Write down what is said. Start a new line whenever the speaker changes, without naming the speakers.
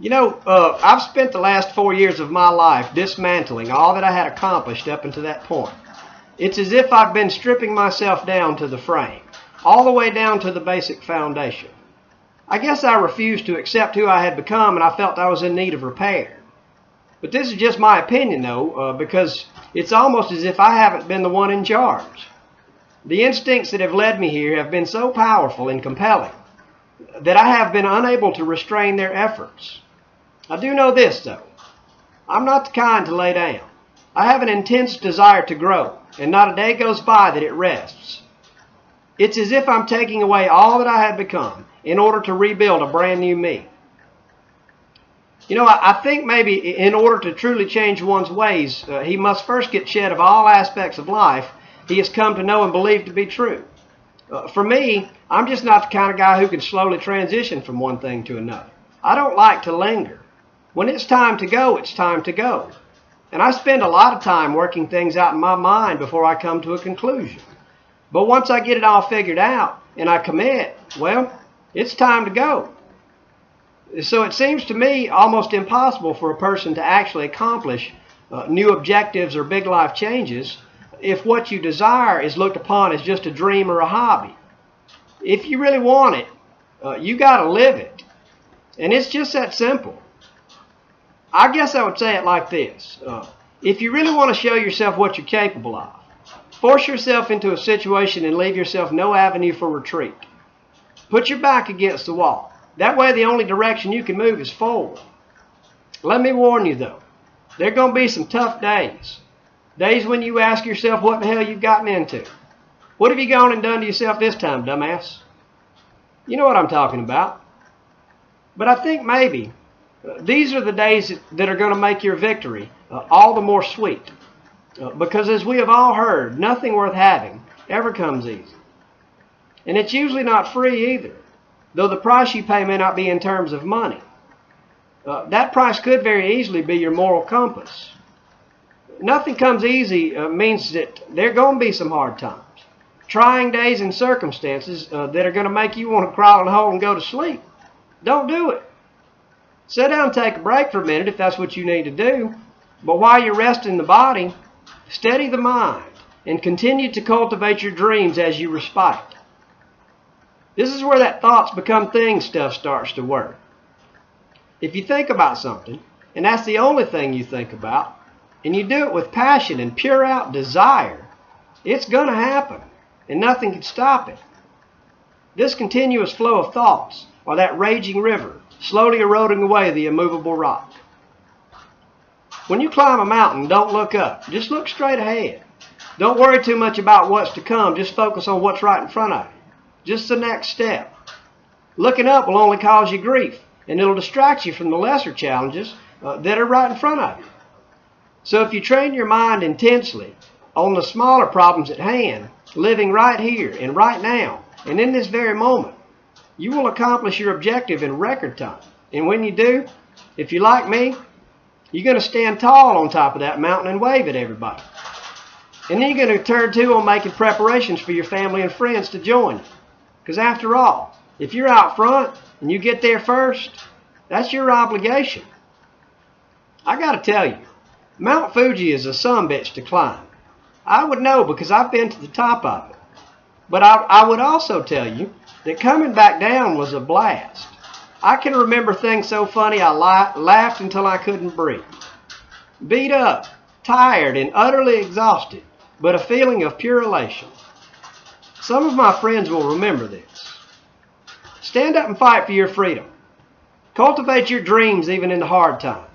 I've spent the last 4 years of my life dismantling all that I had accomplished up until that point. It's as if I've been stripping myself down to the frame, all the way down to the basic foundation. I guess I refused to accept who I had become, and I felt I was in need of repair. But this is just my opinion, though, because it's almost as if I haven't been the one in charge. The instincts that have led me here have been so powerful and compelling that I have been unable to restrain their efforts. I do know this, though. I'm not the kind to lay down. I have an intense desire to grow, and not a day goes by that it rests. It's as if I'm taking away all that I have become in order to rebuild a brand new me. I think maybe in order to truly change one's ways, he must first get shed of all aspects of life he has come to know and believe to be true. For me, I'm just not the kind of guy who can slowly transition from one thing to another. I don't like to linger. When it's time to go, it's time to go. And I spend a lot of time working things out in my mind before I come to a conclusion. But once I get it all figured out and I commit, well, it's time to go. So it seems to me almost impossible for a person to actually accomplish new objectives or big life changes if what you desire is looked upon as just a dream or a hobby. If you really want it, you got to live it. And it's just that simple. I guess I would say it like this. If you really want to show yourself what you're capable of, force yourself into a situation and leave yourself no avenue for retreat. Put your back against the wall. That way the only direction you can move is forward. Let me warn you, though. There are going to be some tough days. Days when you ask yourself what the hell you've gotten into. What have you gone and done to yourself this time, dumbass? You know what I'm talking about. But I think maybe these are the days that are going to make your victory all the more sweet. Because as we have all heard, nothing worth having ever comes easy. And it's usually not free either, though the price you pay may not be in terms of money. That price could very easily be your moral compass. Nothing comes easy means that there are going to be some hard times. Trying days and circumstances that are going to make you want to crawl in a hole and go to sleep. Don't do it. Sit down and take a break for a minute if that's what you need to do. But while you're resting the body, steady the mind and continue to cultivate your dreams as you respite. This is where that thoughts become things stuff starts to work. If you think about something, and that's the only thing you think about, and you do it with passion and pure out desire, it's going to happen, and nothing can stop it. This continuous flow of thoughts, or that raging river, slowly eroding away the immovable rock. When you climb a mountain, don't look up. Just look straight ahead. Don't worry too much about what's to come. Just focus on what's right in front of you. Just the next step. Looking up will only cause you grief, and it'll distract you from the lesser challenges that are right in front of you. So if you train your mind intensely on the smaller problems at hand, living right here and right now, and in this very moment, you will accomplish your objective in record time. And when you do, if you're like me, you're going to stand tall on top of that mountain and wave at everybody. And then you're going to turn to on making preparations for your family and friends to join you. Because after all, if you're out front and you get there first, that's your obligation. I got to tell you, Mount Fuji is a sumbitch to climb. I would know because I've been to the top of it. But I would also tell you that coming back down was a blast. I can remember things so funny I laughed until I couldn't breathe. Beat up, tired, and utterly exhausted, but a feeling of pure elation. Some of my friends will remember this. Stand up and fight for your freedom. Cultivate your dreams even in the hard times.